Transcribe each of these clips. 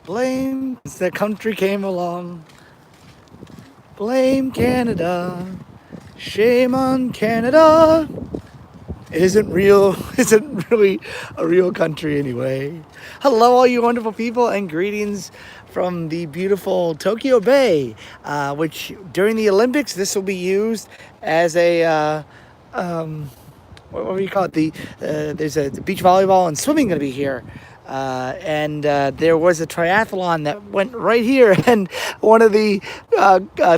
Blame since the country came along. Blame Canada. Shame on Canada. Isn't real, isn't really a real country anyway. Hello, all you wonderful people, and greetings from the beautiful Tokyo Bay, which during the Olympics, this will be used as a what do you call it? There's a beach volleyball and swimming going to be here. And there was a triathlon that went right here, and one of the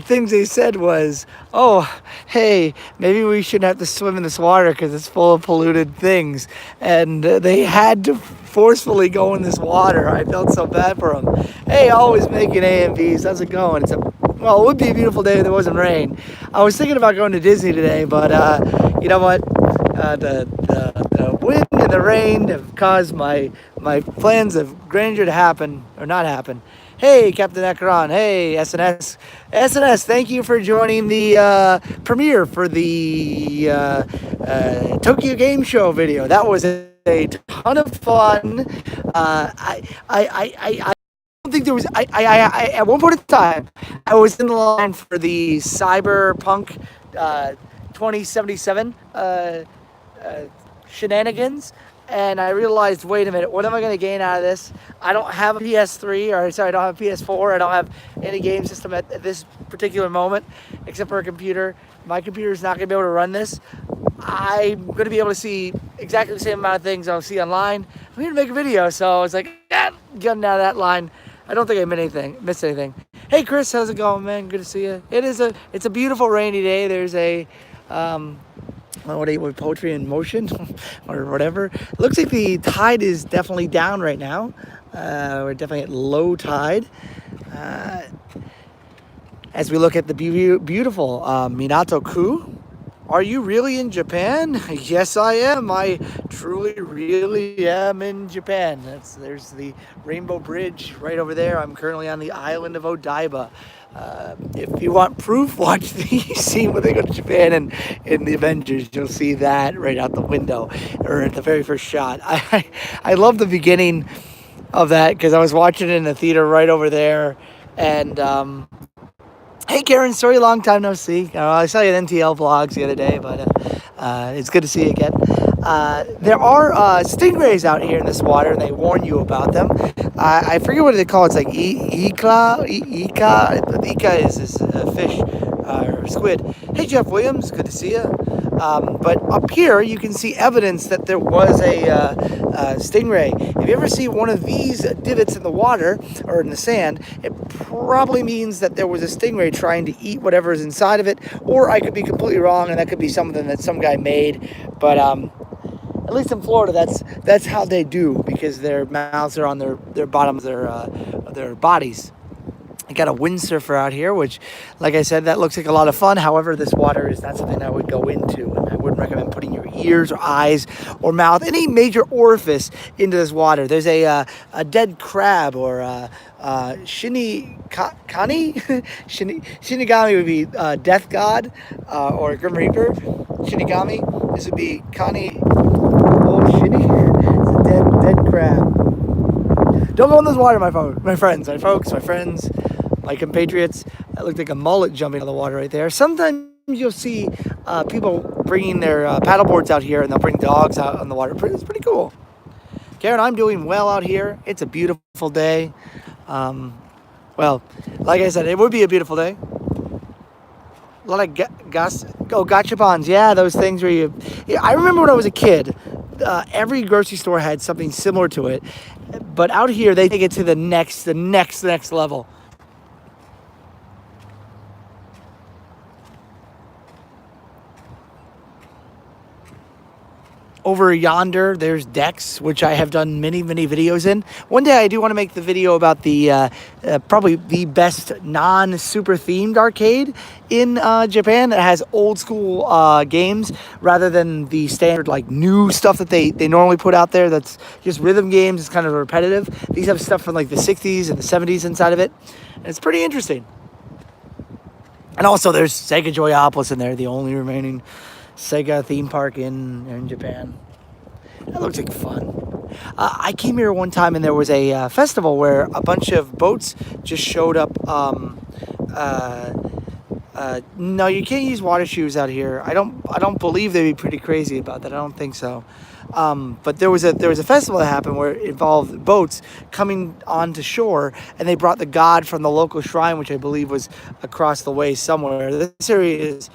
things they said was, "Oh, hey, maybe we shouldn't have to swim in this water because it's full of polluted things." And they had to forcefully go in this water. I felt so bad for them. Hey, always making A and B's. How's it going? Well, it would be a beautiful day if there wasn't rain. I was thinking about going to Disney today, but you know what? The wind and the rain have caused my plans of grandeur to happen or not happen. Hey, Captain Ekron. Hey, SNS. SNS, thank you for joining the premiere for the Tokyo Game Show video. That was a ton of fun. I don't think there was. At one point in time, I was in the line for the Cyberpunk 2077 shenanigans, and I realized, wait a minute, what am I going to gain out of this? I don't have a PS3, or sorry, I don't have a PS4. I don't have any game system at this particular moment, except for a computer. My computer is not going to be able to run this. I'm going to be able to see exactly the same amount of things I'll see online. I'm here to make a video, so I was like, getting out of that line. I don't think I missed anything. Hey Chris, how's it going, man? Good to see you. It's a beautiful rainy day. There's a poetry in motion or whatever. It looks like the tide is definitely down right now. We're definitely at low tide. As we look at the beautiful Minato-ku. Are you really in Japan? Yes, I am. I truly, really am in Japan. There's the Rainbow Bridge right over there. I'm currently on the island of Odaiba. If you want proof, watch the scene when they go to Japan and in the Avengers. You'll see that right out the window or at the very first shot. I love the beginning of that because I was watching it in the theater right over there. And hey, Karen, sorry, long time no see. I saw you at NTL Vlogs the other day, but it's good to see you again. There are stingrays out here in this water, and they warn you about them. I forget what they call it. It's like ika. Ika is a fish or squid. Hey, Jeff Williams, good to see you. But up here, you can see evidence that there was a stingray. If you ever see one of these divots in the water or in the sand, it probably means that there was a stingray trying to eat whatever is inside of it, or I could be completely wrong, and that could be something that some guy made. But at least in Florida, that's how they do, because their mouths are on their bottoms of their bodies. I got a windsurfer out here, which, like I said, that looks like a lot of fun. However, this water is not something I would go into, and I wouldn't recommend putting your ears or eyes or mouth, any major orifice, into this water. There's a dead crab or Shinigami. Shinigami would be death god or Grim Reaper. Shinigami. This would be Kani. Oh, Shini. It's a dead crab. Don't go in this water, my friends, my compatriots. That looked like a mullet jumping out of the water right there. Sometimes you'll see people bringing their paddleboards out here, and they'll bring dogs out on the water. It's pretty cool. Karen, I'm doing well out here. It's a beautiful day. Well, like I said, it would be a beautiful day. A lot of gachapons. Yeah, those things where you... Yeah, I remember when I was a kid, every grocery store had something similar to it. But out here, they take it to the next level. Over yonder, there's Dex, which I have done many videos in. One day, I do want to make the video about the probably the best non-super themed arcade in Japan that has old school games rather than the standard like new stuff that they normally put out there. That's just rhythm games. It's kind of repetitive. These have stuff from like the 60s and the 70s inside of it. And it's pretty interesting. And also, there's Sega Joyopolis in there, the only remaining Sega theme park in Japan. That looks like fun. I came here one time and there was a festival where a bunch of boats just showed up. No, you can't use water shoes out here. I don't believe they'd be pretty crazy about that. I don't think so. But there was a festival that happened where it involved boats coming onto shore, and they brought the god from the local shrine, which I believe was across the way somewhere. This area is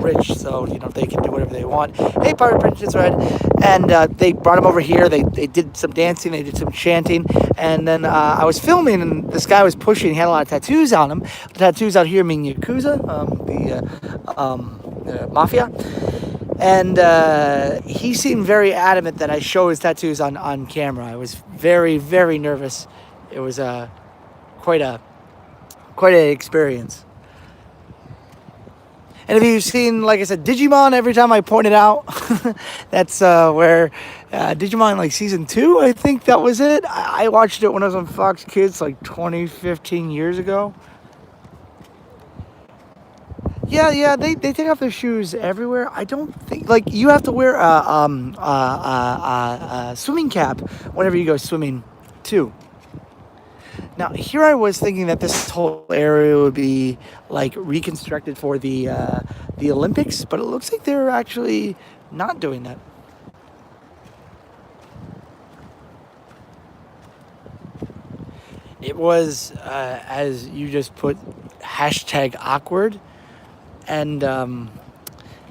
rich, so they can do whatever they want. Hey, Pirate Princess Red, and they brought him over here. They did some dancing, they did some chanting, and then I was filming, and this guy was pushing. He had a lot of tattoos on him. The tattoos out here mean yakuza, the mafia. And he seemed very adamant that I show his tattoos on camera. I was very, very nervous. It was quite a quite an experience. And if you've seen, like I said, Digimon, every time I point it out, that's where Digimon, like season 2, I think that was it. I watched it when I was on Fox Kids like 20, 15 years ago. Yeah, they take off their shoes everywhere. I don't think, like, you have to wear a swimming cap whenever you go swimming too. Now, here I was thinking that this whole area would be like reconstructed for the Olympics, but it looks like they're actually not doing that. It was, as you just put, hashtag awkward. And I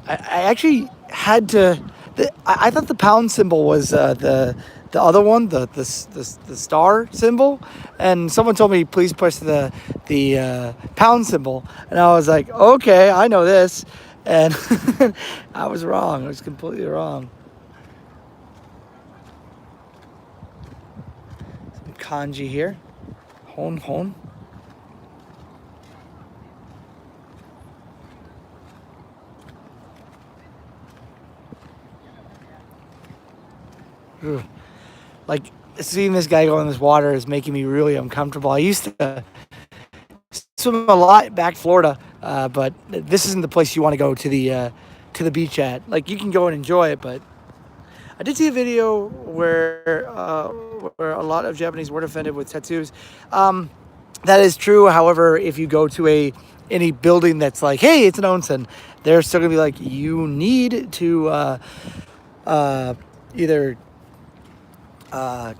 actually had to. I thought the pound symbol was the other one, the star symbol, and someone told me please push the pound symbol, and I was like, okay, I know this, and I was wrong. I was completely wrong. Some kanji here, hon hon. Ugh. Like, seeing this guy go in this water is making me really uncomfortable. I used to swim a lot back in Florida, but this isn't the place you want to go to the beach at. Like, you can go and enjoy it, but I did see a video where a lot of Japanese were offended with tattoos. That is true. However, if you go to any building that's like, hey, it's an onsen, they're still gonna be like, you need to either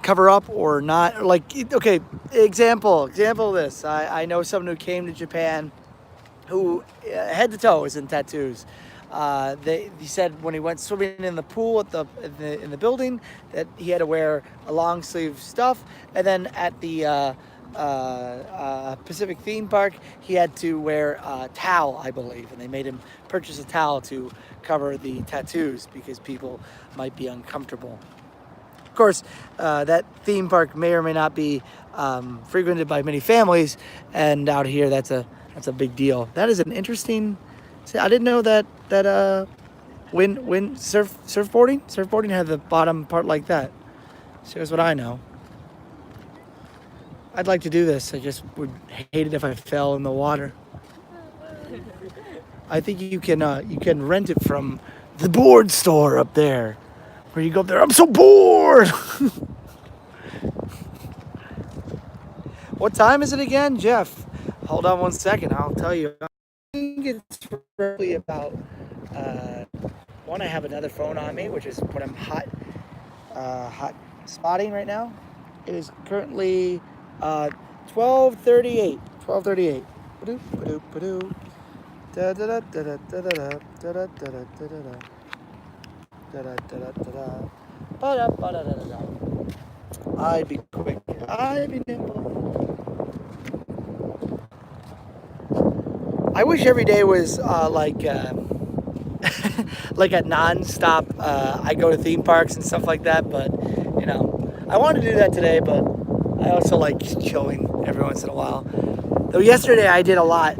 cover up or not. Like, okay, example of this. I know someone who came to Japan who head to toe is in tattoos. He said when he went swimming in the pool in the building that he had to wear a long sleeve stuff, and then at the Pacific theme park he had to wear a towel, I believe, and they made him purchase a towel to cover the tattoos because people might be uncomfortable. Of course, that theme park may or may not be frequented by many families, and out here that's a big deal. That is an interesting. See, I didn't know that when surfboarding had the bottom part like that. Shows what I know. I'd like to do this. I just would hate it if I fell in the water. I think you can rent it from the board store up there. Where you go up there, I'm so bored. What time is it again, Jeff? Hold on one second, I'll tell you. I think it's probably about one. I have another phone on me, which is what I'm hot spotting right now. It is currently 12:38. 12:38. Ba-doop, ba-doop, ba-doop. Da da da da da da da da da da da da. Da-da-da-da-da-da. Ba-da-ba-da-da-da-da. I'd be quick. I'd be nimble. I wish every day was like like a non-stop. I go to theme parks and stuff like that, but I wanted to do that today, but I also like chilling every once in a while. Though yesterday I did a lot,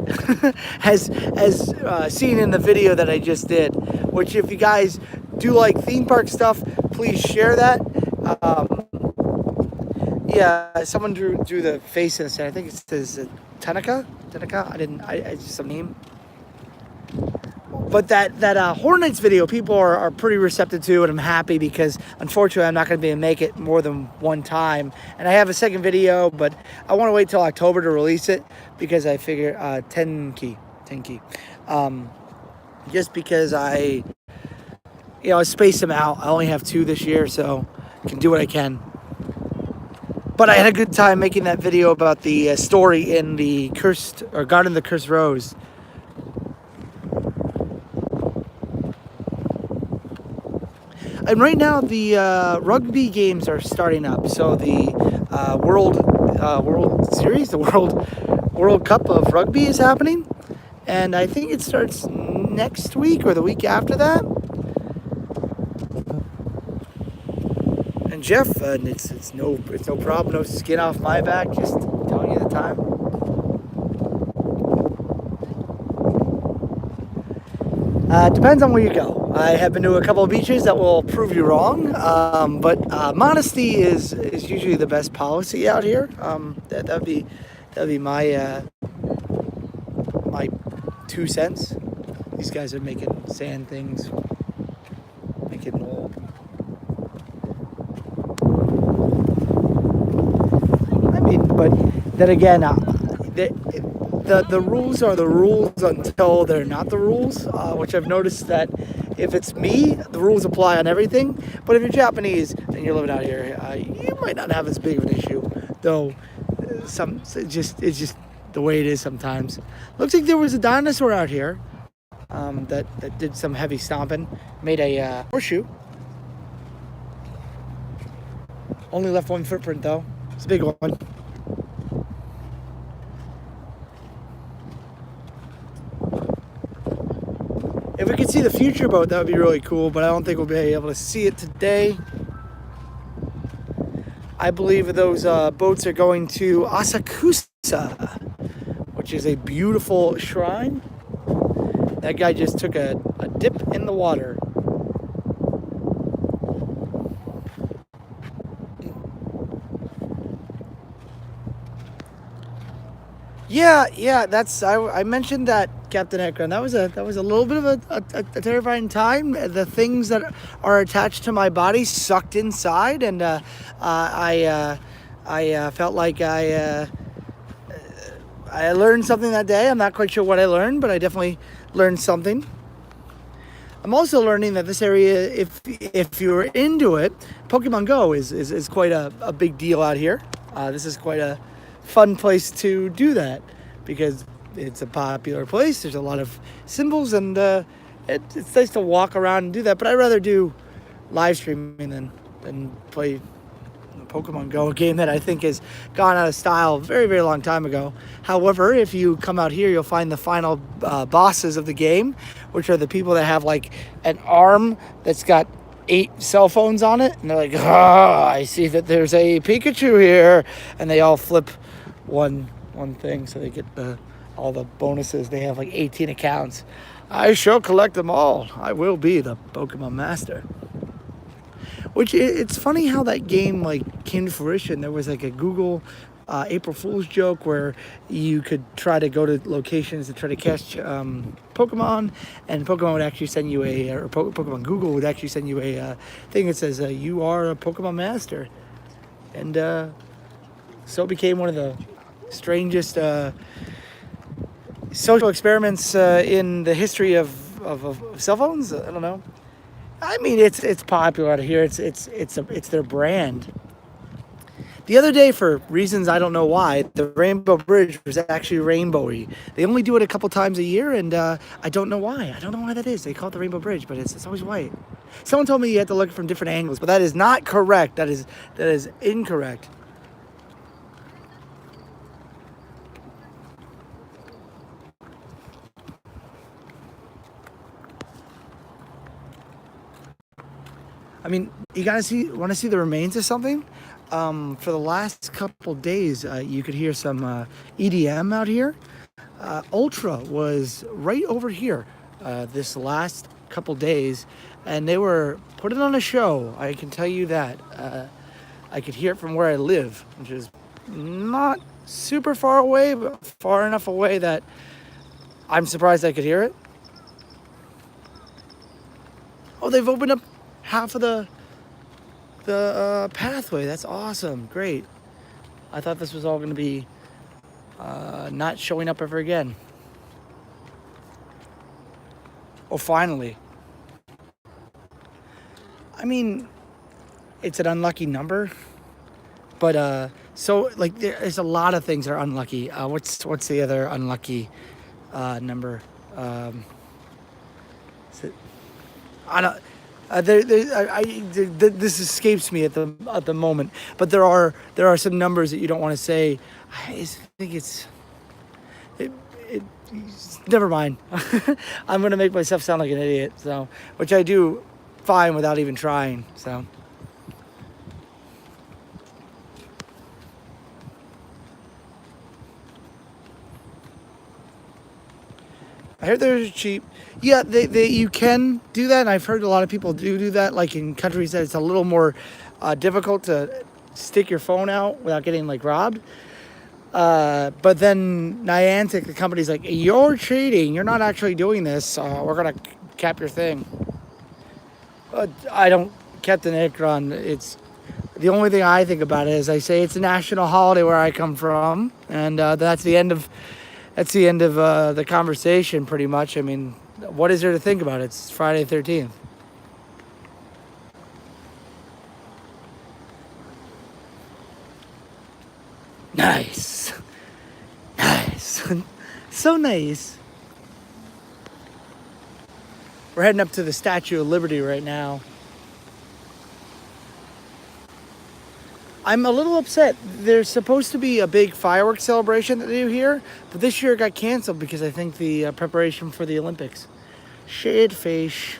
as seen in the video that I just did. Which, if you guys do like theme park stuff, please share that. Yeah, someone drew the face and said, I think it says Tanaka. I just some name. But that Hornets video, people are pretty receptive to, and I'm happy because unfortunately I'm not going to be able to make it more than one time. And I have a second video, but I want to wait till October to release it because I figure 10 key, just because I space them out. I only have 2 this year, so I can do what I can. But I had a good time making that video about the story in the Garden of the Cursed Rose. And right now the rugby games are starting up. So the World Series, the World Cup of Rugby is happening, and I think it starts next week or the week after that. And Jeff, it's no problem, no skin off my back. Just telling you the time. Depends on where you go. I have been to a couple of beaches that will prove you wrong, but modesty is usually the best policy out here. That'd be my 2 cents. These guys are making sand things, making old. I mean, but then again, the rules are the rules until they're not the rules, which I've noticed that if it's me, the rules apply on everything. But if you're Japanese and you're living out here, you might not have as big of an issue, though. It's just the way it is sometimes. Looks like there was a dinosaur out here that did some heavy stomping, made a horseshoe. Only left 1 footprint though. It's a big one. If we could see the future boat, that would be really cool, but I don't think we'll be able to see it today. I believe those boats are going to Asakusa, which is a beautiful shrine. That guy just took a dip in the water. Yeah, I mentioned that, Captain Ekron. That was a little bit of a terrifying time. The things that are attached to my body sucked inside, and I felt like I learned something that day. I'm not quite sure what I learned, but I definitely learned something. I'm also learning that this area, if you're into it, Pokemon Go is quite a big deal out here. This is quite a fun place to do that because it's a popular place. There's a lot of symbols, and it's nice to walk around and do that. But I'd rather do live streaming than play Pokemon Go, a game that I think has gone out of style a very, very long time ago. However, if you come out here, you'll find the final bosses of the game, which are the people that have like an arm that's got 8 cell phones on it, and they're like, I see that there's a Pikachu here, and they all flip one thing, so they get all the bonuses. They have like 18 accounts. I shall collect them all. I will be the Pokemon Master. Which, it's funny how that game like came to fruition. There was like a Google April Fool's joke where you could try to go to locations to try to catch Pokemon, and Pokemon would actually send you Pokemon Google would actually send you a thing that says you are a Pokemon Master, and so it became one of the strangest social experiments in the history of cell phones. I don't know. I mean, it's popular out here. It's their brand. The other day, for reasons I don't know why, the Rainbow Bridge was actually rainbowy. They only do it a couple times a year, and I don't know why. I don't know why that is. They call it the Rainbow Bridge, but it's always white. Someone told me you have to look from different angles, but that is not correct. That is incorrect. I mean, you want to see the remains of something? For the last couple days, you could hear some EDM out here. Ultra was right over here this last couple days, and they were putting on a show. I can tell you that. I could hear it from where I live, which is not super far away, but far enough away that I'm surprised I could hear it. Oh, they've opened up half of the pathway. That's awesome. Great. I thought this was all going to be not showing up ever again. Oh, finally. I mean, it's an unlucky number, but so like there's a lot of things that are unlucky. What's the other unlucky number? Is it, I don't. This escapes me at the moment, but there are some numbers that you don't want to say. I think it never mind. I'm gonna make myself sound like an idiot, so which I do fine without even trying. So I heard they're cheap. Yeah, they you can do that, and I've heard a lot of people do that. Like in countries that it's a little more difficult to stick your phone out without getting like robbed. But then Niantic, the company's like, you're cheating. You're not actually doing this. We're gonna cap your thing. I don't, Captain Ikron. It's the only thing I think about it is I say it's a national holiday where I come from, and that's the end of the conversation, pretty much. I mean, what is there to think about? It's Friday the 13th. Nice, nice, so nice. We're heading up to the Statue of Liberty right now. I'm a little upset. There's supposed to be a big fireworks celebration that they do here, but this year it got canceled because I think the preparation for the Olympics. Shit fish.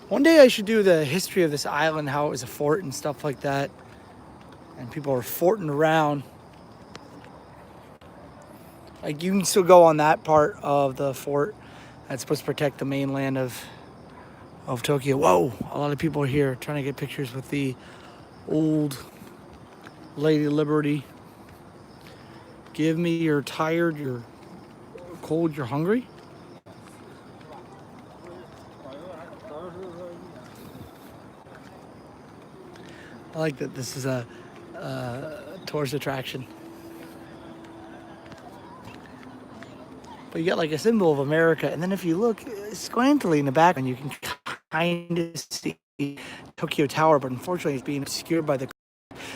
One day I should do the history of this island, how it was a fort and stuff like that. And people were forting around. Like you can still go on that part of the fort that's supposed to protect the mainland of Tokyo. Whoa, a lot of people are here trying to get pictures with the old Lady Liberty. Give me you're tired, you're cold, you're hungry. I like that this is a tourist attraction. But you got like a symbol of America, and then if you look squantily in the background, you can kind of see Tokyo Tower, but unfortunately it's being obscured by the.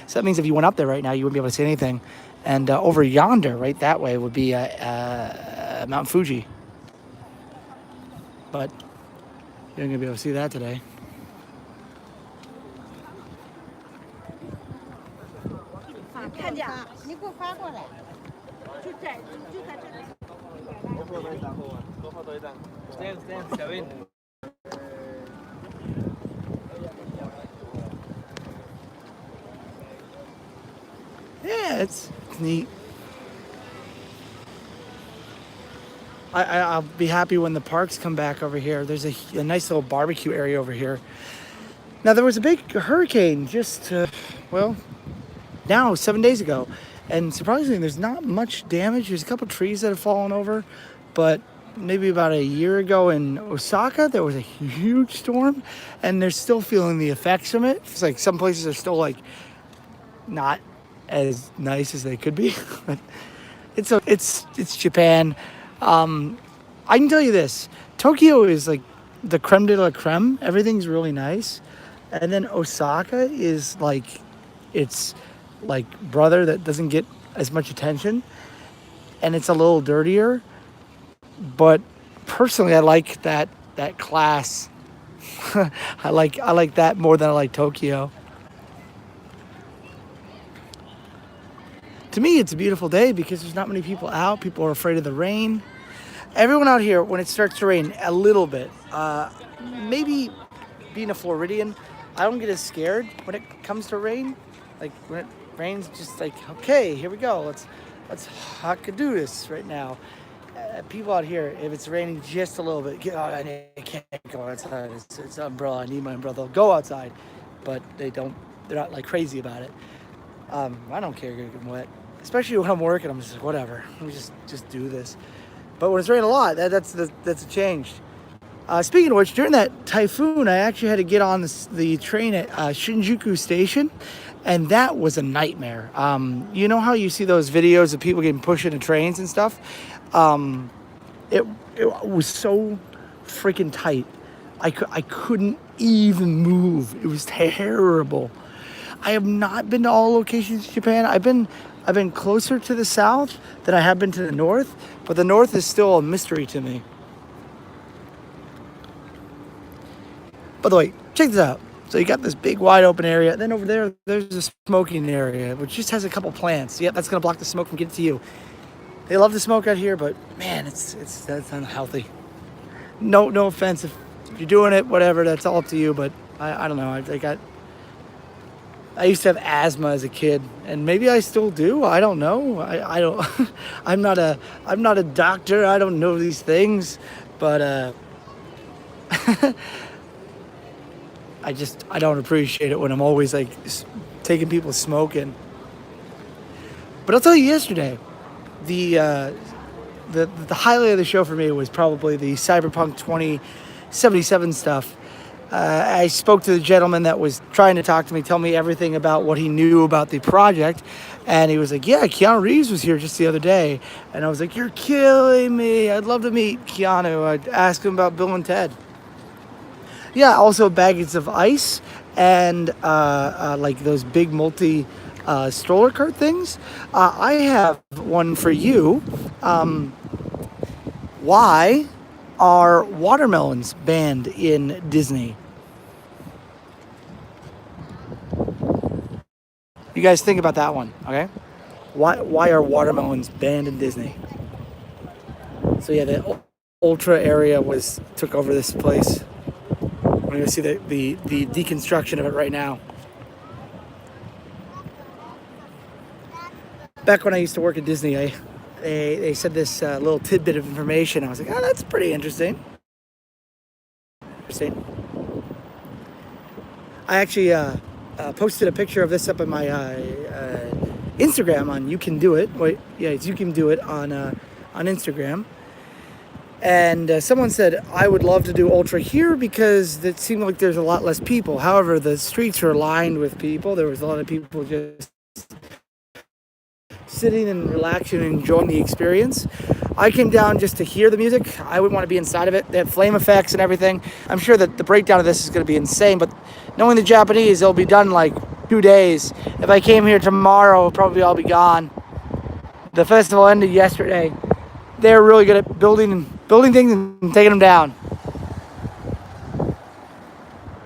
So that means if you went up there right now, you wouldn't be able to see anything. And over yonder, right that way, would be Mount Fuji. But you're not gonna be able to see that today. Yeah, it's neat. I'll be happy when the parks come back over here. There's a nice little barbecue area over here. Now, there was a big hurricane just, now, 7 days ago. And surprisingly, there's not much damage. There's a couple trees that have fallen over. But maybe about a year ago in Osaka, there was a huge storm. And they're still feeling the effects from it. It's like some places are still, like, not as nice as they could be. But it's Japan. I can tell you this. Tokyo is, like, the creme de la creme. Everything's really nice. And then Osaka is, like, it's like brother that doesn't get as much attention, and it's a little dirtier, but personally I like that class. I like that more than I like Tokyo. To me it's a beautiful day because there's not many people out. People are afraid of the rain. Everyone out here, when it starts to rain a little bit, maybe being a Floridian, I don't get as scared when it comes to rain. Like when it rains, just like, okay, here we go. Let's do this right now. People out here, if it's raining just a little bit, I can't go outside. It's umbrella. I need my umbrella. They'll go outside, but they're not like crazy about it. I don't care getting wet. especially when I'm working. I'm just like, whatever. Let me just do this. But when it's raining a lot, that's a change. Speaking of which, during that typhoon, I actually had to get on the train at Shinjuku Station, and that was a nightmare. You know how you see those videos of people getting pushed into trains and stuff? Um, it was so freaking tight. I couldn't even move. It was terrible. I have not been to all locations in Japan. I've been closer to the south than I have been to the north, but the north is still a mystery to me. By the way, check this out. So you got this big wide open area. Then over there, there's a smoking area, which just has a couple plants. Yeah, that's gonna block the smoke from getting to you. They love the smoke out here, but man, that's unhealthy. No offense if you're doing it, whatever. That's all up to you. But I don't know. I used to have asthma as a kid, and maybe I still do. I don't know. I don't. I'm not a doctor. I don't know these things, but I don't appreciate it when I'm always like taking people smoking. But I'll tell you, yesterday, the highlight of the show for me was probably the Cyberpunk 2077 stuff. I spoke to the gentleman that was trying to talk to me, tell me everything about what he knew about the project. And he was like, yeah, Keanu Reeves was here just the other day. And I was like, you're killing me. I'd love to meet Keanu. I'd ask him about Bill and Ted. Yeah, also baggage of ice and like those big multi stroller cart things. I have one for you. Why are watermelons banned in Disney? You guys think about that one, okay? Why are watermelons banned in Disney? So yeah, the Ultra area took over this place. We're gonna see the deconstruction of it right now. Back when I used to work at Disney, they said this little tidbit of information. I was like, oh, that's pretty interesting. I actually posted a picture of this up on my Instagram on You Can Do It. Wait, yeah, it's You Can Do It on Instagram. And someone said, I would love to do Ultra here because it seemed like there's a lot less people. However, the streets are lined with people. There was a lot of people just sitting and relaxing and enjoying the experience. I came down just to hear the music. I wouldn't want to be inside of it. They have flame effects and everything. I'm sure that the breakdown of this is going to be insane, but knowing the Japanese, it'll be done in like 2 days. If I came here tomorrow, it'll probably all be gone. The festival ended yesterday. They're really good at building things and taking them down.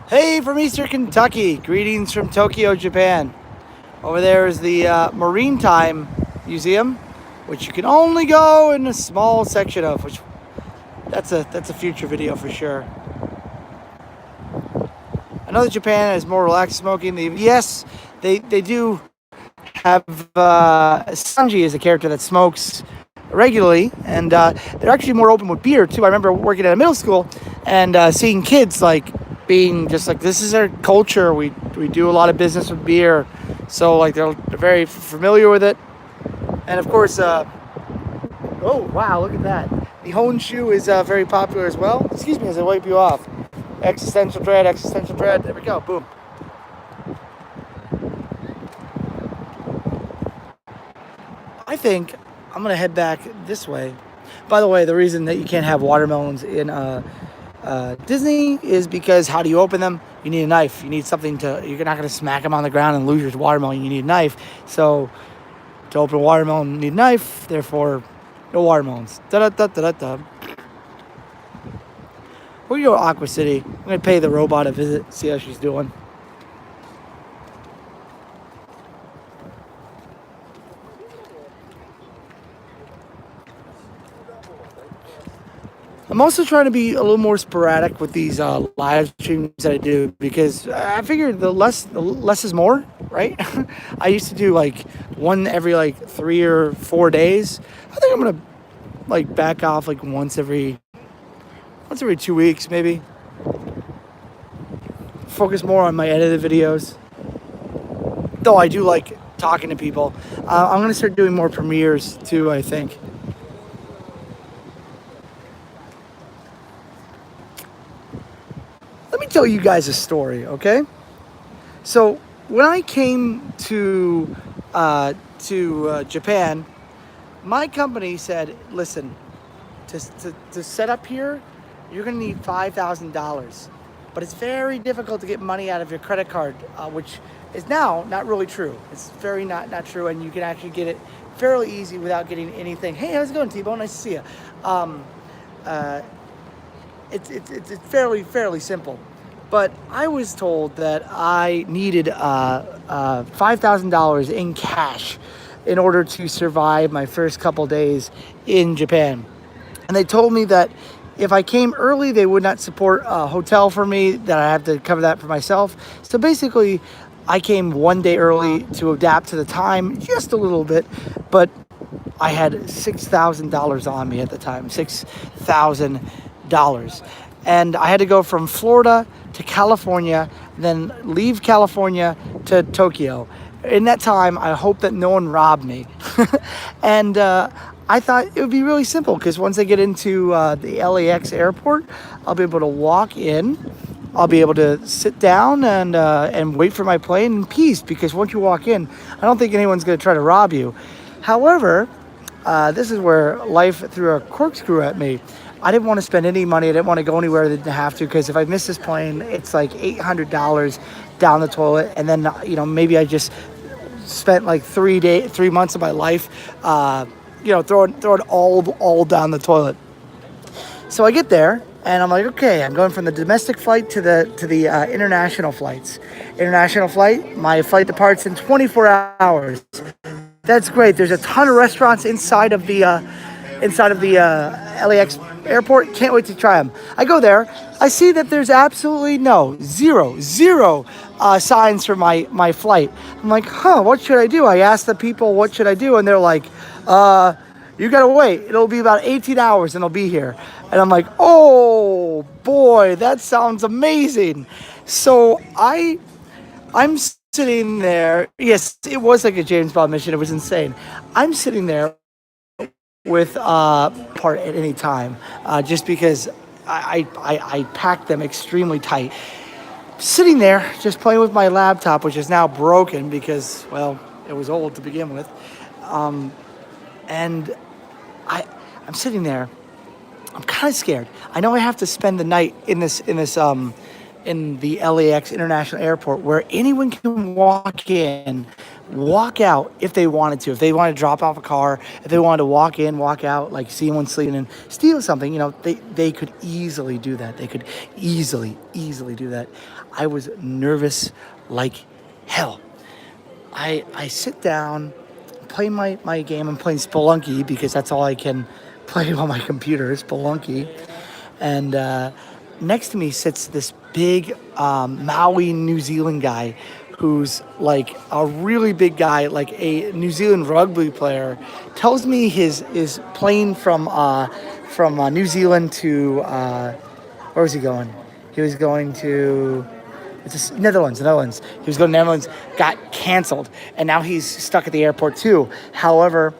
Hey, from Eastern Kentucky. Greetings from Tokyo, Japan. Over there is the Maritime Museum, which you can only go in a small section of, which that's a future video for sure. I know that Japan is more relaxed smoking. Yes, they do have Sanji is a character that smokes regularly, and they're actually more open with beer too. I remember working at a middle school and seeing kids like being just like, this is our culture. We do a lot of business with beer, so like they're very familiar with it. And of course, oh wow, look at that. The Honshu is very popular as well. Excuse me as I wipe you off. Existential dread. There we go. Boom. I think I'm gonna head back this way. By the way, the reason that you can't have watermelons in Disney is because how do you open them? You need a knife. You need something to. You're not gonna smack them on the ground and lose your watermelon. You need a knife. So to open a watermelon, you need a knife. Therefore, no watermelons. Da da da da da. We're gonna go to Aqua City. I'm gonna pay the robot a visit, see how she's doing. I'm also trying to be a little more sporadic with these live streams that I do because I figure the less is more, right? I used to do like one every like 3 or 4 days. I think I'm gonna like back off like once every 2 weeks maybe. Focus more on my edited videos. Though I do like talking to people. I'm gonna start doing more premieres too, I think. Let me tell you guys a story, okay? So when I came to Japan, my company said, "Listen, to set up here, you're gonna need $5,000, but it's very difficult to get money out of your credit card, which is now not really true. It's very not true, and you can actually get it fairly easy without getting anything. Hey, how's it going, T-Bone? Nice to see you. Um, uh, it's fairly simple. But I was told that I needed $5,000 in cash in order to survive my first couple days in Japan. And they told me that if I came early, they would not support a hotel for me, that I have to cover that for myself. So basically, I came one day early to adapt to the time just a little bit, but I had $6,000 on me at the time, $6,000. And I had to go from Florida to California, then leave California to Tokyo. In that time, I hope that no one robbed me. And I thought it would be really simple because once I get into the LAX airport, I'll be able to walk in. I'll be able to sit down and wait for my plane in peace, because once you walk in, I don't think anyone's going to try to rob you. However, this is where life threw a corkscrew at me. I didn't want to spend any money. I didn't want to go anywhere I didn't have to, because if I miss this plane, it's like $800 down the toilet. And then, maybe I just spent like 3 months of my life, throwing all down the toilet. So I get there and I'm like, okay, I'm going from the domestic flight to the international flights. International flight, my flight departs in 24 hours. That's great. There's a ton of restaurants inside of the LAX airport. Can't wait to try them. I go there. I see that there's absolutely zero signs for my flight. I'm like, what should I do? I asked the people, what should I do? And they're like, you gotta wait. It'll be about 18 hours and it'll be here. And I'm like, oh boy, that sounds amazing. So I'm sitting there. Yes, it was like a James Bond mission. It was insane. I'm sitting there with part at any time, just because I packed them extremely tight. Sitting there, just playing with my laptop, which is now broken because, well, it was old to begin with. And I'm sitting there. I'm kind of scared. I know I have to spend the night in the LAX International Airport, where anyone can walk in, walk out if they wanted to. If they wanted to drop off a car, if they wanted to walk in, walk out, like see someone sleeping and steal something, they could easily do that. They could easily do that. I was nervous like hell. I sit down, play my game. I'm playing Spelunky because that's all I can play on my computer, Spelunky. And next to me sits this big Maui, New Zealand guy who's like a really big guy, like a New Zealand rugby player. Tells me his plane from New Zealand to where was he going? He was going to Netherlands. He was going to Netherlands, got canceled, and now he's stuck at the airport too. However,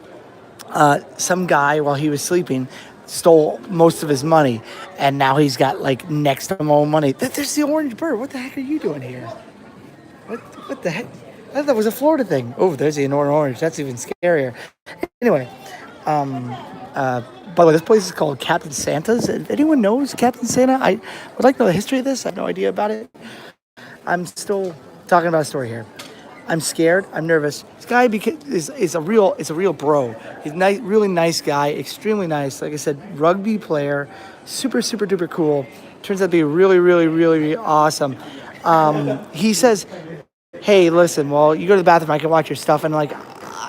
some guy, while he was sleeping, stole most of his money, and now he's got like next to no money. There's the orange bird. What the heck are you doing here? What the heck? I thought that was a Florida thing. Oh, there's the orange. That's even scarier. Anyway, by the way, this place is called Captain Santa's. If anyone knows Captain Santa, I would like to know the history of this. I have no idea about it. I'm still talking about a story here. I'm scared. I'm nervous. This guy is a real bro. He's nice, really nice guy, extremely nice. Like I said, rugby player, super duper cool. Turns out to be really awesome. He says, "Hey, listen. Well, you go to the bathroom. I can watch your stuff." And like,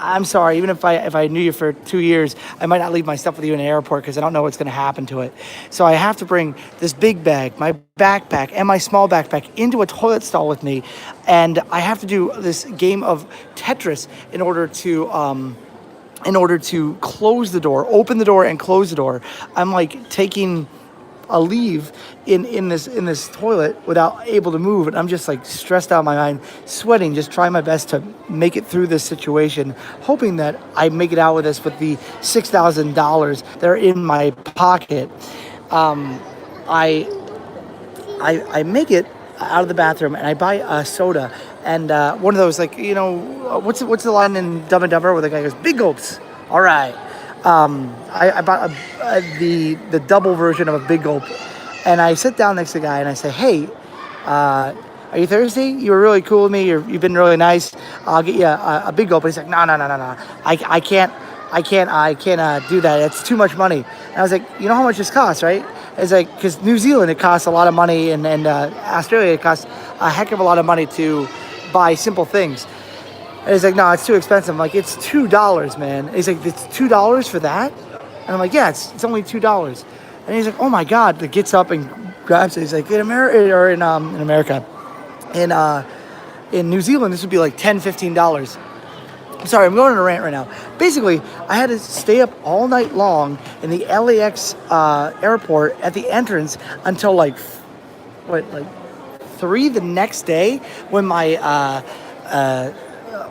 I'm sorry. Even if I knew you for 2 years, I might not leave my stuff with you in the airport because I don't know what's going to happen to it. So I have to bring this big bag, my backpack, and my small backpack into a toilet stall with me, and I have to do this game of Tetris in order to close the door, open the door, and close the door. I'm like taking I'll leave in this toilet without able to move, and I'm just like stressed out of my mind, sweating, just trying my best to make it through this situation, hoping that I make it out with this with the $6,000 that are in my pocket. I I make it out of the bathroom and I buy a soda and one of those, like, what's the line in Dumb and Dumber where the guy goes, "Big gulps." All right. I bought the double version of a big gulp, and I sit down next to the guy and I say, "Hey, are you thirsty? You were really cool with me. You've been really nice. I'll get you a big gulp." And he's like, "No, no, no, no, no. I can't do that. It's too much money." And I was like, "You know how much this costs, right?" It's like, because New Zealand, it costs a lot of money, and Australia, it costs a heck of a lot of money to buy simple things. And he's like, "No, it's too expensive." I'm like, "It's $2, man." And he's like, "It's $2 for that?" And I'm like, "Yeah, it's only $2." And he's like, "Oh my God." He gets up and grabs it. He's like, "In America, or in America, in New Zealand, this would be like $10, $15." Sorry, I'm going on a rant right now. Basically, I had to stay up all night long in the LAX airport at the entrance until like 3 the next day, when my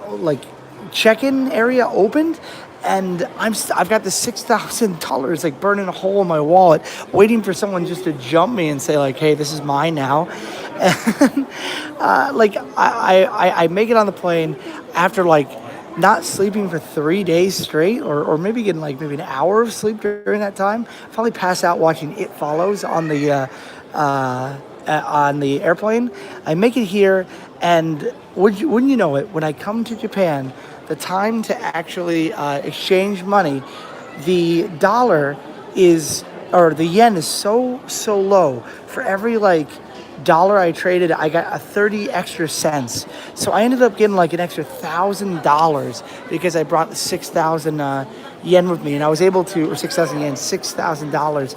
like check-in area opened, and I've got the $6,000 like burning a hole in my wallet, waiting for someone just to jump me and say like, "Hey, this is mine now." And like I make it on the plane after like not sleeping for 3 days straight, or maybe getting like maybe an hour of sleep during that time. Finally pass out watching It Follows on the airplane. I make it here, and wouldn't you know it, when I come to Japan, the time to actually exchange money, the dollar is, or the yen is so low. For every like dollar I traded, I got a 30 extra cents. So I ended up getting like an extra $1,000 because I brought the 6,000 yen with me, and I was able to, or 6,000 yen, $6,000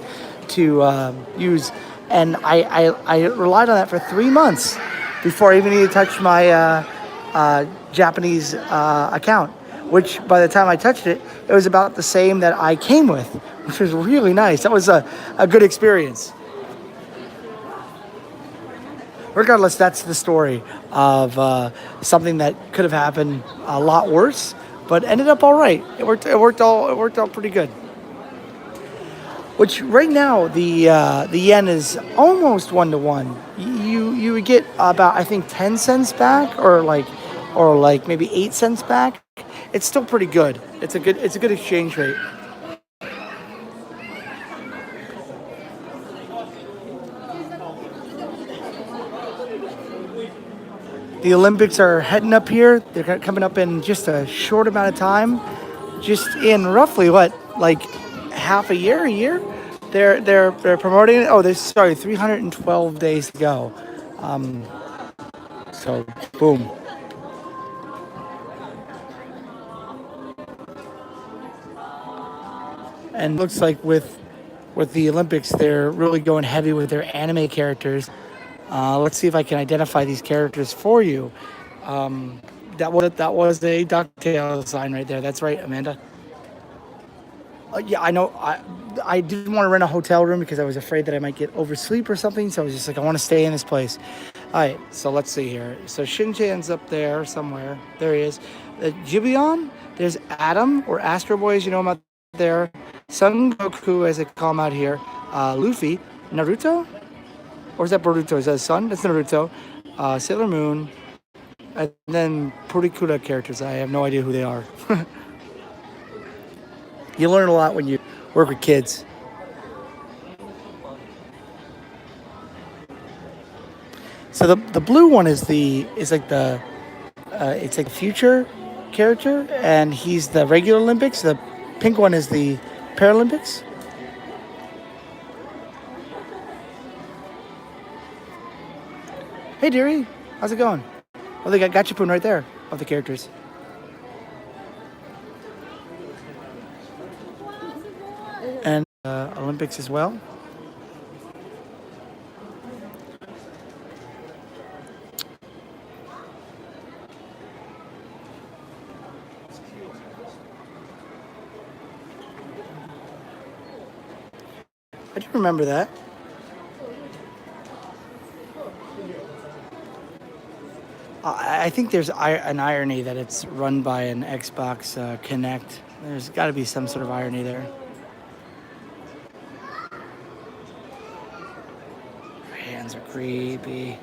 to use. And I relied on that for 3 months before I even needed to touch my Japanese account, which by the time I touched it, it was about the same that I came with, which was really nice. That was a good experience. Regardless, that's the story of something that could have happened a lot worse, but ended up all right. It worked out pretty good. Which right now the yen is almost 1 to 1. You would get about, I think, 10 cents back, or like maybe 8 cents back. It's still pretty good. It's a good exchange rate. The Olympics are heading up here. They're coming up in just a short amount of time. Just in roughly what, like half a year. They're promoting it. Oh, there's, sorry, 312 days to go. Um, so boom. And looks like with the Olympics, they're really going heavy with their anime characters. Let's see if I can identify these characters for you. That was a DuckTales sign right there. That's right, Amanda. Yeah, I know. I didn't want to rent a hotel room because I was afraid that I might get oversleep or something. So I was just like, I want to stay in this place. All right, so let's see here. So Shin-chan's up there somewhere. There he is. Gibeon, there's Adam, or Astro Boy, as you know him out there. Son Goku, as they call him out here. Luffy. Naruto? Or is that Boruto? Is that his son? That's Naruto. Sailor Moon. And then Purikura characters. I have no idea who they are. You learn a lot when you work with kids. So the blue one is like the it's like the future character, and he's the regular Olympics. The pink one is the Paralympics. Hey, dearie, how's it going? Oh, they got Gachapon right there of the characters. And Olympics as well. I do remember that. I think there's an irony that it's run by an Xbox Connect. There's got to be some sort of irony there. Her hands are creepy.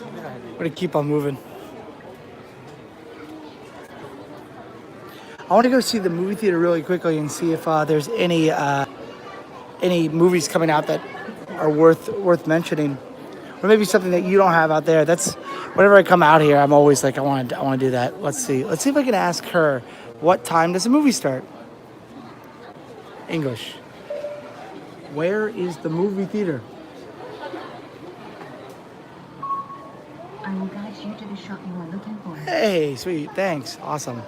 I'm gonna keep on moving. I want to go see the movie theater really quickly and see if there's any movies coming out that are worth mentioning, or maybe something that you don't have out there. That's whenever I come out here, I'm always like, I want to do that. Let's see if I can ask her what time does the movie start. English. Where is the movie theater? I will guide you to the shop you are looking for. Hey, sweet, thanks, awesome.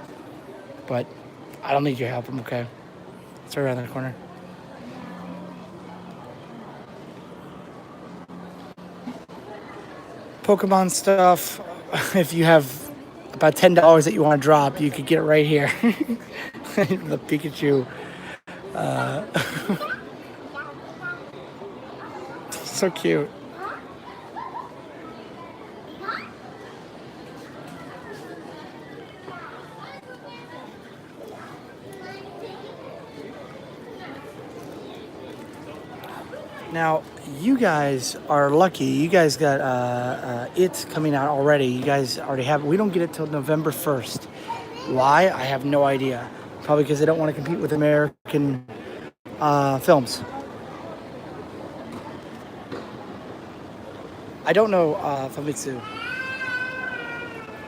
But I don't need your help. I'm okay. It's right around the corner. Pokemon stuff. If you have about $10 that you want to drop, you could get it right here. The Pikachu. So cute. Now, you guys are lucky. You guys got It coming out already. You guys already have it. We don't get it till November 1st. Why? I have no idea. Probably because they don't want to compete with American films. I don't know Famitsu.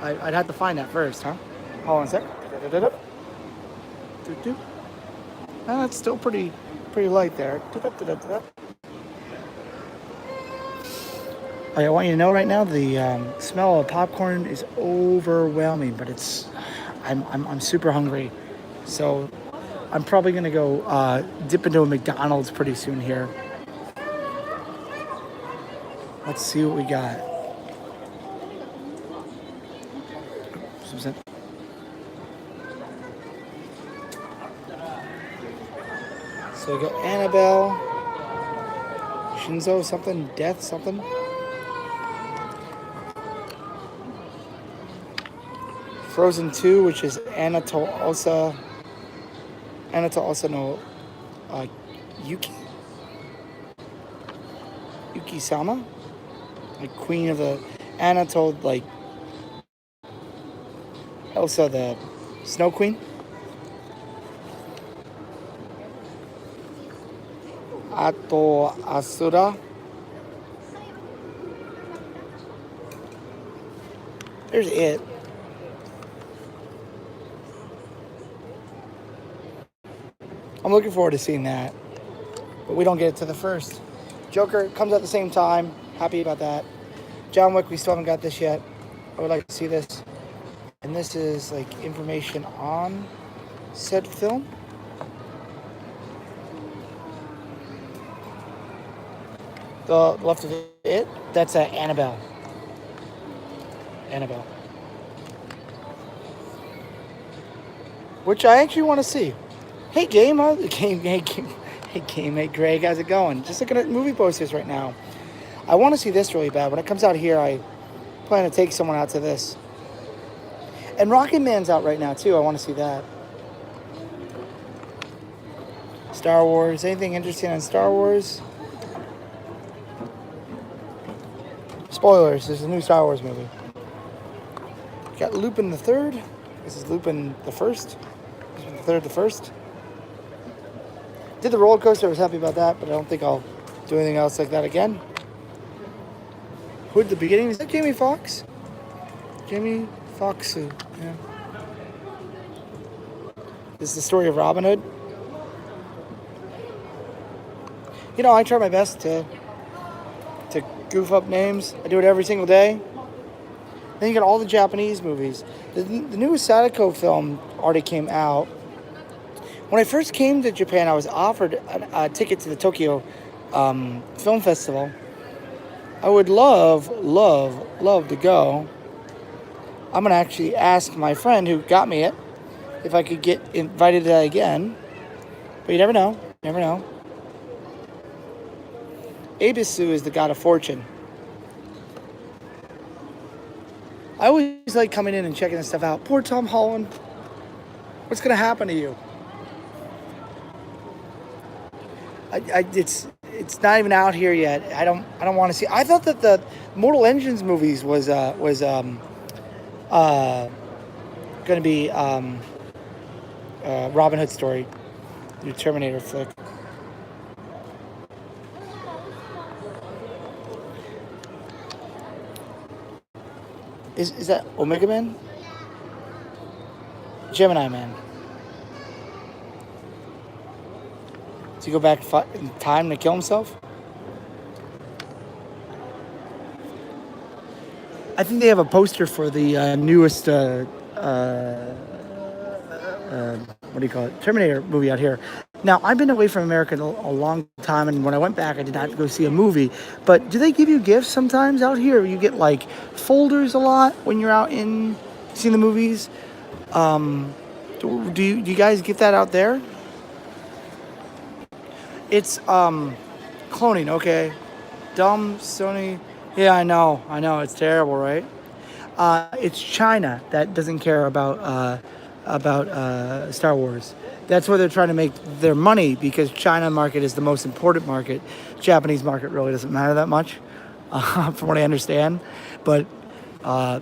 I'd have to find that first, huh? Hold on a sec. That's still pretty light there. I want you to know right now the smell of popcorn is overwhelming, but I'm super hungry, so I'm probably gonna go dip into a McDonald's pretty soon here. Let's see what we got. So we got Annabelle, Shinzo something, Death something. Frozen 2, which is Anatole Osa no Yuki-sama, like Queen of the Anatole, like Elsa the Snow Queen. Ato Asura. There's It. I'm looking forward to seeing that, but we don't get it to the first. Joker comes at the same time. Happy about that. John Wick, we still haven't got this yet. I would like to see this. And this is like information on said film. The left of It, that's Annabelle. Annabelle. Which I actually want to see. Hey, Game. Hey, Greg. How's it going? Just looking at movie posters right now. I want to see this really bad. When it comes out here, I plan to take someone out to this. And Rocket Man's out right now, too. I want to see that. Star Wars. Anything interesting on Star Wars? Spoilers. There's a new Star Wars movie. Got Lupin the Third. This is Lupin the First. Lupin the Third, the First. Did the roller coaster. I was happy about that, but I don't think I'll do anything else like that again. Hood the Beginning. Is that Jamie Foxx? Jamie Foxx. Yeah. This is the story of Robin Hood. You know, I try my best to goof up names. I do it every single day. Then you got all the Japanese movies. The newest Sadako film already came out. When I first came to Japan, I was offered a ticket to the Tokyo Film Festival. I would love to go. I'm going to actually ask my friend who got me it if I could get invited to that again. But you never know. Ebisu is the god of fortune. I always like coming in and checking this stuff out. Poor Tom Holland. What's gonna happen to you? It's not even out here yet. I don't want to see. I thought that the Mortal Engines movies was going to be Robin Hood story, the Terminator flick. Is that Omega Man? Gemini Man. Does he go back in time to kill himself? I think they have a poster for the newest, what do you call it, Terminator movie out here. Now, I've been away from America a long time, and when I went back, I did not go see a movie. But do they give you gifts sometimes out here? You get like folders a lot when you're out in seeing the movies. Do you guys get that out there? It's cloning, okay. Dumb Sony. Yeah, I know. It's terrible, right? It's China that doesn't care about Star Wars. That's where they're trying to make their money, because China market is the most important market. Japanese market really doesn't matter that much, from what I understand. But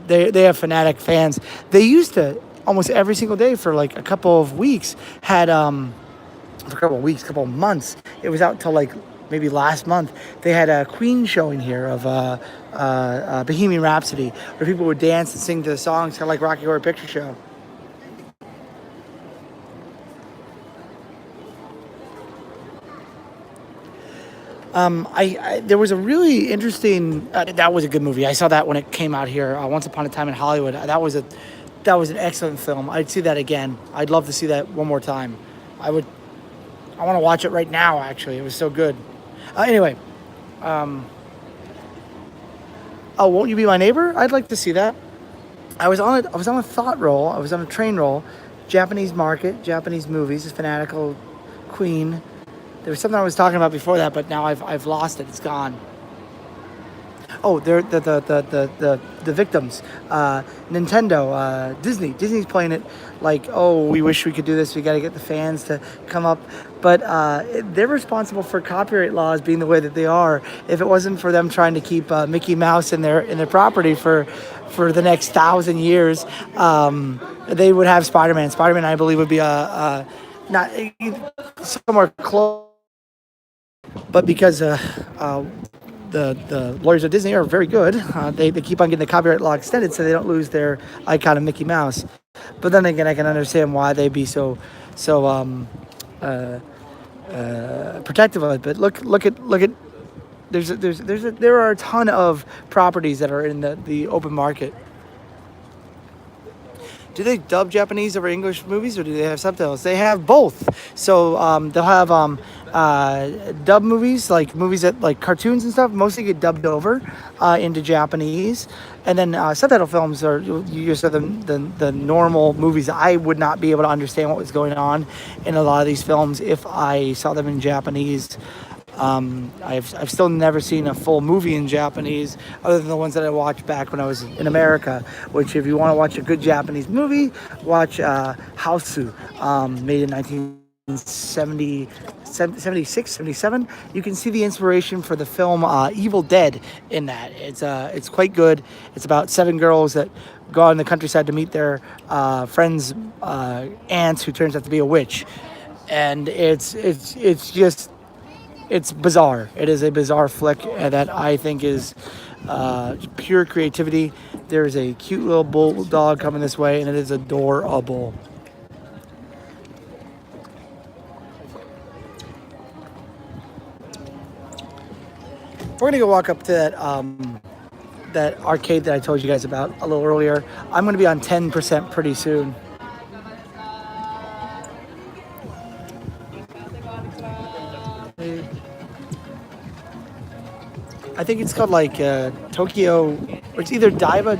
they have fanatic fans. They used to almost every single day for like a couple of weeks had for a couple of weeks, couple of months. It was out till like maybe last month. They had a Queen showing here of Bohemian Rhapsody, where people would dance and sing to the songs, kind of like Rocky Horror Picture Show. There was a really interesting. That was a good movie. I saw that when it came out here. Once Upon a Time in Hollywood. That was an excellent film. I'd see that again. I'd love to see that one more time. I want to watch it right now. Actually, it was so good. Anyway, oh, Won't You Be My Neighbor? I'd like to see that. I was on a thought roll. I was on a train roll. Japanese market, Japanese movies, Fanatical, Queen. There was something I was talking about before that, but now I've lost it. It's gone. Oh, they're the victims. Nintendo, Disney. Disney's playing it like, oh, we wish we could do this. We got to get the fans to come up. But they're responsible for copyright laws being the way that they are. If it wasn't for them trying to keep Mickey Mouse in their property for the next 1,000 years, they would have Spider-Man. Spider-Man, I believe, would be not somewhere close. But because the lawyers at Disney are very good, they keep on getting the copyright law extended so they don't lose their icon of Mickey Mouse. But then again, I can understand why they'd be so protective of it. But look at there are a ton of properties that are in the open market. Do they dub Japanese over English movies, or do they have subtitles? They have both. So they'll have dub movies, like movies that like cartoons and stuff, mostly get dubbed over into Japanese, and then subtitle films are just the normal movies. I would not be able to understand what was going on in a lot of these films if I saw them in Japanese. I've still never seen a full movie in Japanese, other than the ones that I watched back when I was in America. Which, if you want to watch a good Japanese movie, watch Hausu, made in 1976, 77. You can see the inspiration for the film Evil Dead in that. It's quite good. It's about 7 girls that go out in the countryside to meet their friends' aunts, who turns out to be a witch, and it's bizarre. It is a bizarre flick that I think is pure creativity. There's a cute little bulldog coming this way, and it is adorable. We're gonna go walk up to that arcade that I told you guys about a little earlier. I'm gonna be on 10% pretty soon. I think it's called like Tokyo, or it's either Daiba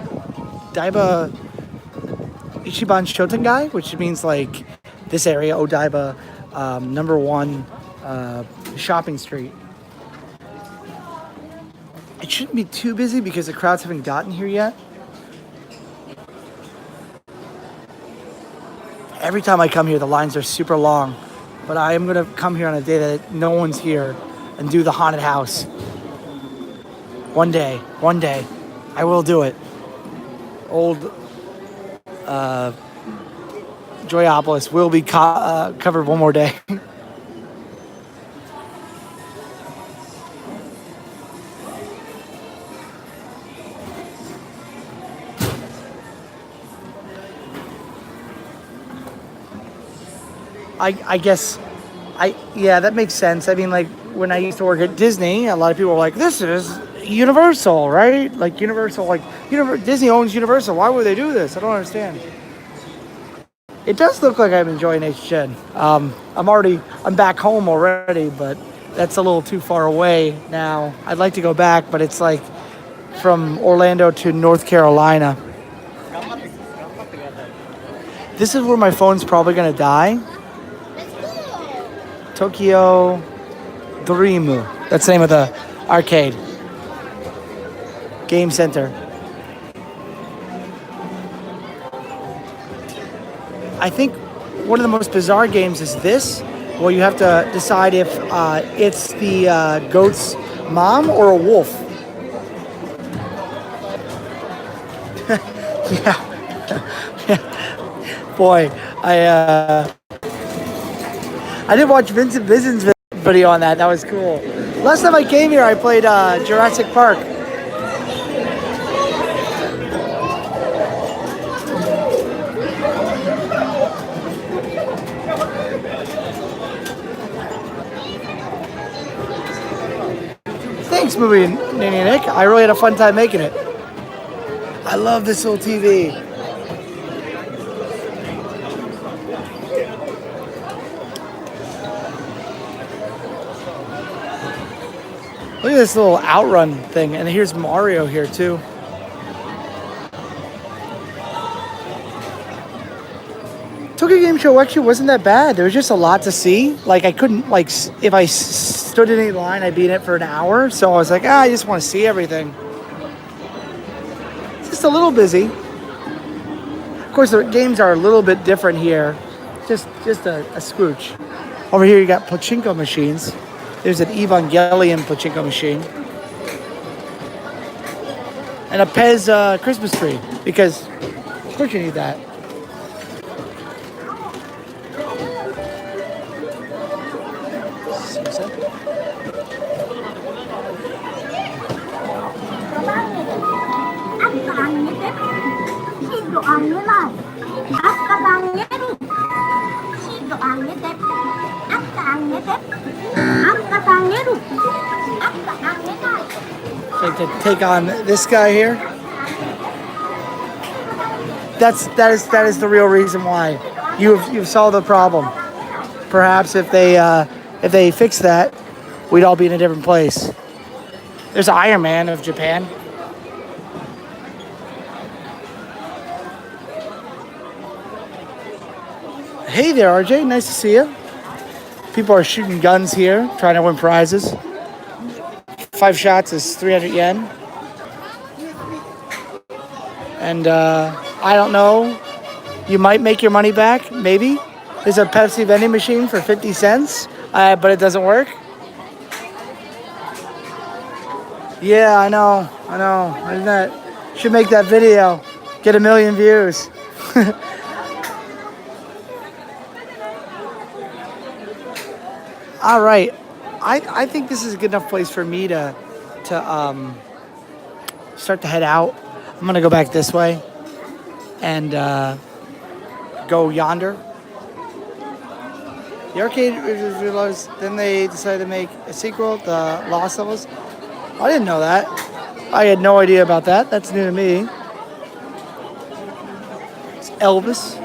Ichiban Shotengai, which means like this area, Odaiba, #1 shopping street. It shouldn't be too busy because the crowds haven't gotten here yet. Every time I come here, the lines are super long. But I am going to come here on a day that no one's here and do the haunted house. One day, I will do it. Old Joyopolis will be covered one more day. I guess, yeah, that makes sense. I mean, like, when I used to work at Disney, a lot of people were like, this is Universal, right? Like, Universal, like, Disney owns Universal. Why would they do this? I don't understand. It does look like I'm enjoying HGen. I'm back home already, but that's a little too far away now. I'd like to go back, but it's like from Orlando to North Carolina. This is where my phone's probably gonna die. Tokyo Dream. That's the name of the arcade. Game Center. I think one of the most bizarre games is this, where you have to decide if it's the goat's mom or a wolf. Yeah. Boy, I did watch Vincent Vision's video on that. That was cool. Last time I came here, I played Jurassic Park. Thanks, Movie Nanny Nick. I really had a fun time making it. I love this little TV. Look at this little outrun thing, and here's Mario here too. Tokyo Game Show actually wasn't that bad. There was just a lot to see. Like, I couldn't, like, if I stood in any line, I'd be in it for an hour. So I was like, I just want to see everything. It's just a little busy. Of course, the games are a little bit different here. Just a scooch. Over here, you got pachinko machines. There's an Evangelion pachinko machine. And a Pez Christmas tree, because of course you need that. Like to take on this guy here. That is the real reason why you've solved the problem. Perhaps if they fix that, we'd all be in a different place. There's Iron Man of Japan. Hey there, RJ. Nice to see you. People are shooting guns here, trying to win prizes. 5 shots is 300 yen. And I don't know. You might make your money back, maybe. There's a Pepsi vending machine for 50 cents, but it doesn't work. Yeah, I know. Should make that video. Get 1 million views. All right. I think this is a good enough place for me to start to head out. I'm going to go back this way and go yonder. The arcade realized, then they decided to make a sequel, The Lost Levels. I didn't know that. I had no idea about that. That's new to me. It's Elvis.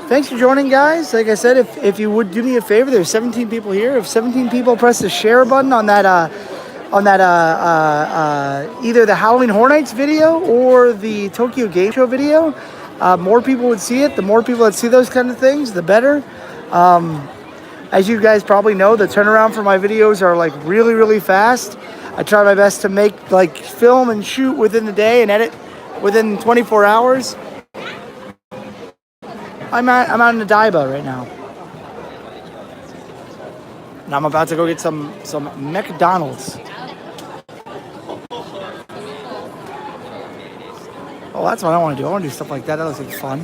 Thanks for joining, guys. Like I said, if you would do me a favor, there's 17 people here. If 17 people press the share button on that either the Halloween Horror Nights video or the Tokyo Game Show video, more people would see it. The more people that see those kind of things, the better. As you guys probably know, the turnaround for my videos are like really, really fast. I try my best to make like film and shoot within the day and edit within 24 hours. I'm out in Odaiba right now. And I'm about to go get some McDonald's. Oh, that's what I want to do. I want to do stuff like that. That looks like fun.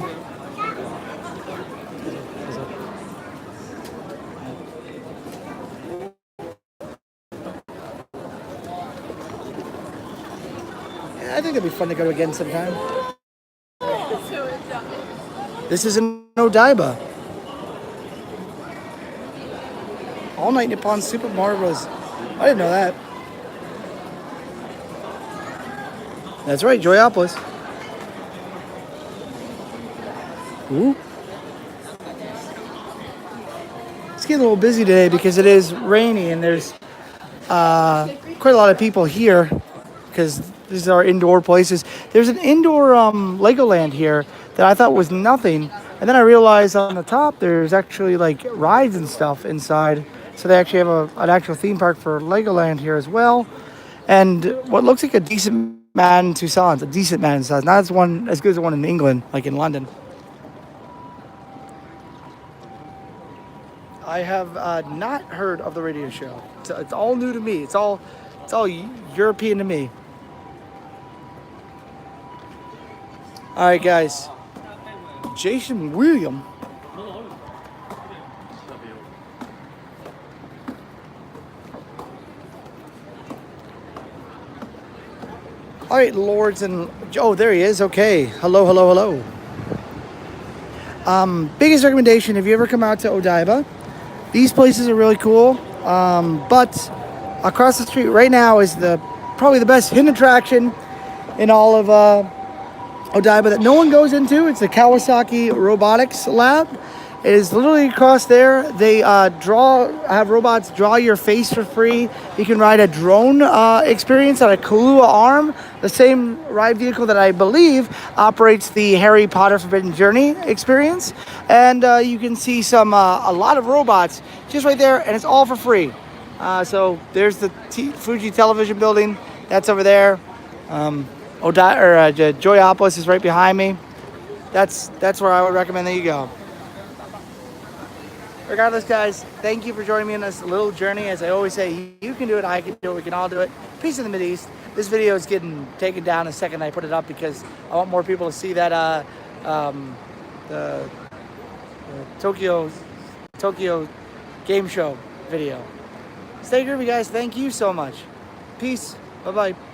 Yeah, I think it'd be fun to go again sometime. This is in Odaiba. All Night Nippon Super Mario Bros. I didn't know that. That's right, Joyopolis. Ooh. It's getting a little busy today because it is rainy and there's quite a lot of people here because these are indoor places. There's an indoor Legoland here that I thought was nothing. And then I realized on the top there's actually like rides and stuff inside. So they actually have an actual theme park for Legoland here as well. And what looks like a decent Madden Tucson's, a decent Madden Tucson's, not as good as the one in England, like in London. I have not heard of the radio show. It's all new to me. It's all European to me. All right, guys. Jason William. All right, lords and... Oh, there he is. Okay. Hello, hello, hello. Biggest recommendation, if you ever come out to Odaiba, these places are really cool. But across the street right now is probably the best hidden attraction in all of Odaiba that no one goes into. It's the Kawasaki Robotics Lab. It is literally across there. They have robots draw your face for free. You can ride a drone experience on a Kahlua Arm, the same ride vehicle that I believe operates the Harry Potter Forbidden Journey experience. And you can see a lot of robots just right there, and it's all for free. So there's the Fuji Television Building. That's over there. Joyopolis is right behind me. That's where I would recommend that you go. Regardless, guys, thank you for joining me in this little journey. As I always say, you can do it, I can do it, we can all do it. Peace in the Mideast. This video is getting taken down the second I put it up because I want more people to see that the Tokyo game show video. Stay groovy, guys. Thank you so much. Peace. Bye-bye.